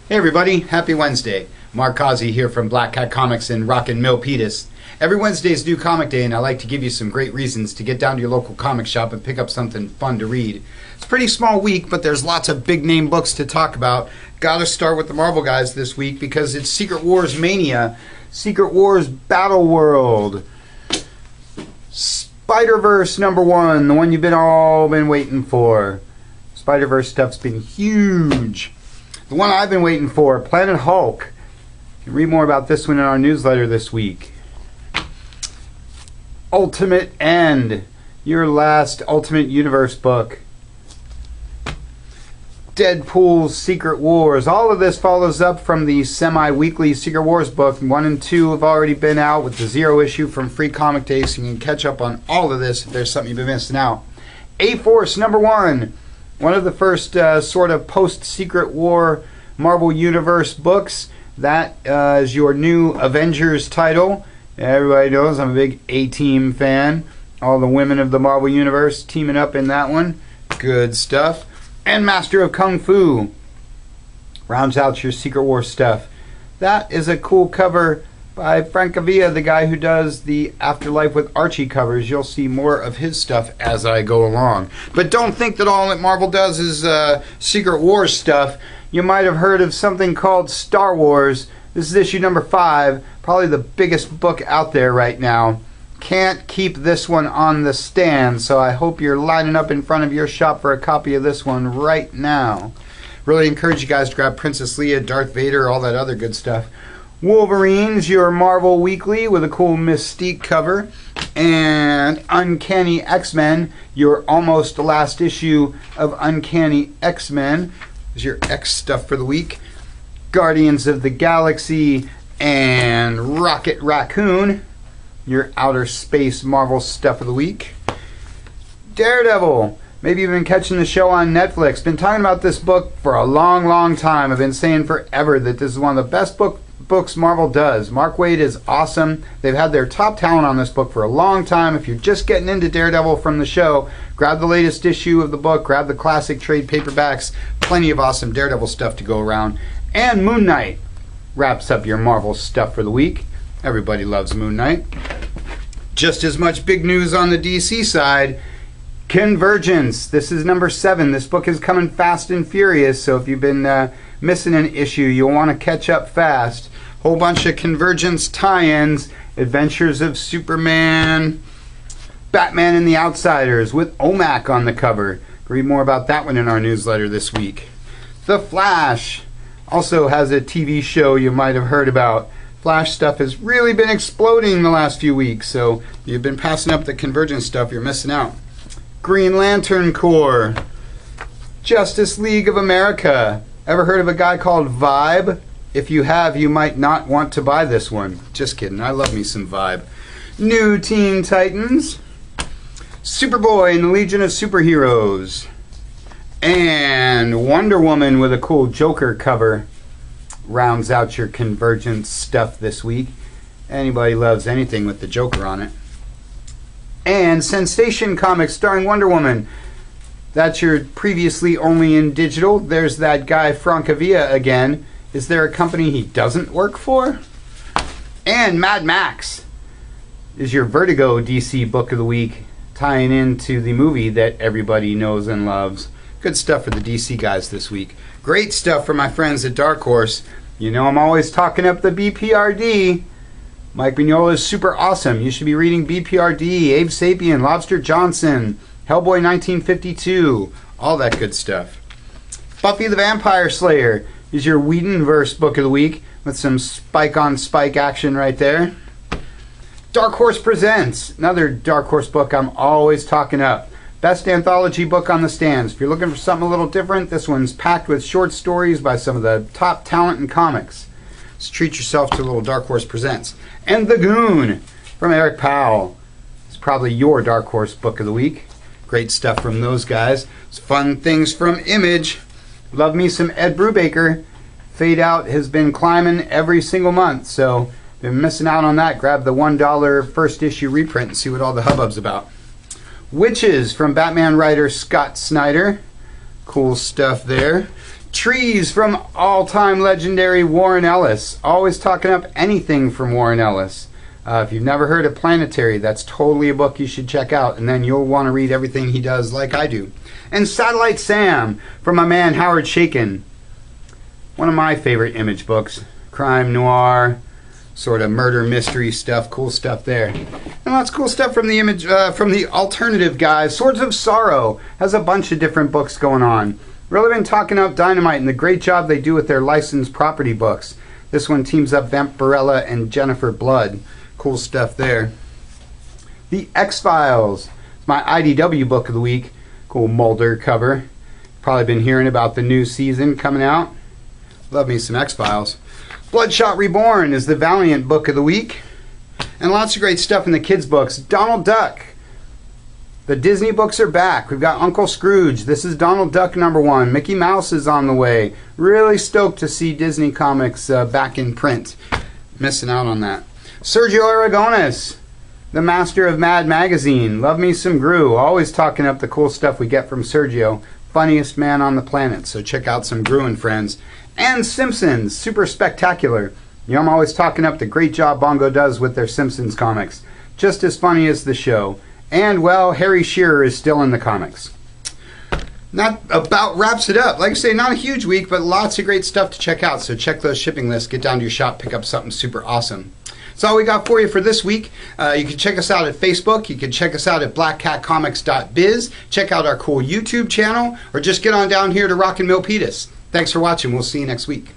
Hey everybody, happy Wednesday. Mark Causey here from Black Cat Comics in Rockin' Milpitas. Every Wednesday is New Comic Day and I like to give you some great reasons to get down to your local comic shop and pick up something fun to read. It's a pretty small week, but there's lots of big name books to talk about. Gotta start with the Marvel guys this week because it's Secret Wars Mania. Secret Wars Battle World. Spider-Verse #1, the one you've all been waiting for. Spider-Verse stuff's been huge. The one I've been waiting for, Planet Hulk. You can read more about this one in our newsletter this week. Ultimate End, your last Ultimate Universe book. Deadpool's Secret Wars. All of this follows up from the semi-weekly Secret Wars book. 1 and 2 have already been out with the 0 issue from Free Comic Day, so you can catch up on all of this if there's something you've been missing out. A-Force #1. One of the first sort of post-Secret War Marvel Universe books. That is your new Avengers title. Everybody knows I'm a big A-Team fan. All the women of the Marvel Universe teaming up in that one. Good stuff. And Master of Kung Fu rounds out your Secret War stuff. That is a cool cover by Francavilla, the guy who does the Afterlife with Archie covers. You'll see more of his stuff as I go along. But don't think that all that Marvel does is Secret Wars stuff. You might have heard of something called Star Wars. This is issue #5, probably the biggest book out there right now. Can't keep this one on the stand, so I hope you're lining up in front of your shop for a copy of this one right now. Really encourage you guys to grab Princess Leia, Darth Vader, all that other good stuff. Wolverine's your Marvel Weekly with a cool Mystique cover. And Uncanny X-Men, your almost last issue of Uncanny X-Men, is your X stuff for the week. Guardians of the Galaxy and Rocket Raccoon, your outer space Marvel stuff of the week. Daredevil. Maybe you've been catching the show on Netflix. Been talking about this book for a long, long time. I've been saying forever that this is one of the best books Marvel does. Mark Waid is awesome. They've had their top talent on this book for a long time. If you're just getting into Daredevil from the show, grab the latest issue of the book. Grab the classic trade paperbacks. Plenty of awesome Daredevil stuff to go around. And Moon Knight wraps up your Marvel stuff for the week. Everybody loves Moon Knight. Just as much big news on the DC side. Convergence. This is #7. This book is coming fast and furious, so if you've been missing an issue, you'll want to catch up fast. Whole bunch of Convergence tie-ins. Adventures of Superman, Batman and the Outsiders with OMAC on the cover. Read more about that one in our newsletter this week. The Flash also has a TV show you might have heard about. Flash stuff has really been exploding the last few weeks, so if you've been passing up the Convergence stuff, you're missing out. Green Lantern Corps, Justice League of America. Ever heard of a guy called Vibe? If you have, you might not want to buy this one. Just kidding, I love me some Vibe. New Teen Titans, Superboy and the Legion of Superheroes, and Wonder Woman with a cool Joker cover rounds out your Convergence stuff this week. Anybody loves anything with the Joker on it. And Sensation Comics starring Wonder Woman. That's your previously only in digital. There's that guy Francavilla again. Is there a company he doesn't work for? And Mad Max is your Vertigo DC book of the week, tying into the movie that everybody knows and loves. Good stuff for the DC guys this week. Great stuff for my friends at Dark Horse. You know I'm always talking up the BPRD. Mike Mignola is super awesome. You should be reading BPRD, Abe Sapien, Lobster Johnson, Hellboy 1952, all that good stuff. Buffy the Vampire Slayer is your Whedonverse book of the week with some spike-on-spike action right there. Dark Horse Presents, another Dark Horse book I'm always talking up. Best anthology book on the stands. If you're looking for something a little different, this one's packed with short stories by some of the top talent in comics. So treat yourself to a little Dark Horse Presents. And The Goon from Eric Powell. It's probably your Dark Horse book of the week. Great stuff from those guys. It's fun things from Image. Love me some Ed Brubaker. Fade Out has been climbing every single month, so been missing out on that. Grab the $1 first issue reprint and see what all the hubbub's about. Witches from Batman writer Scott Snyder. Cool stuff there. Trees from all-time legendary Warren Ellis. Always talking up anything from Warren Ellis. If you've never heard of Planetary, that's totally a book you should check out, and then you'll want to read everything he does like I do. And Satellite Sam from my man Howard Chaykin. One of my favorite Image books. Crime noir, sort of murder mystery stuff, cool stuff there. And lots of cool stuff from the Image, from the alternative guys. Swords of Sorrow has a bunch of different books going on. Really been talking up Dynamite and the great job they do with their licensed property books. This one teams up Vampirella and Jennifer Blood. Cool stuff there. The X-Files. It's my IDW book of the week. Cool Mulder cover. Probably been hearing about the new season coming out. Love me some X-Files. Bloodshot Reborn is the Valiant book of the week. And lots of great stuff in the kids' books. Donald Duck. The Disney books are back. We've got Uncle Scrooge. This is Donald Duck #1. Mickey Mouse is on the way. Really stoked to see Disney comics back in print. Missing out on that. Sergio Aragones, the master of Mad Magazine. Love me some Gru. Always talking up the cool stuff we get from Sergio. Funniest man on the planet. So check out some Gru and friends. And Simpsons, super spectacular. You know, I'm always talking up the great job Bongo does with their Simpsons comics. Just as funny as the show. And, well, Harry Shearer is still in the comics. That about wraps it up. Like I say, not a huge week, but lots of great stuff to check out. So check those shipping lists. Get down to your shop, pick up something super awesome. That's all we got for you for this week. You can check us out at Facebook. You can check us out at blackcatcomics.biz. Check out our cool YouTube channel. Or just get on down here to Rockin' Milpitas. Thanks for watching. We'll see you next week.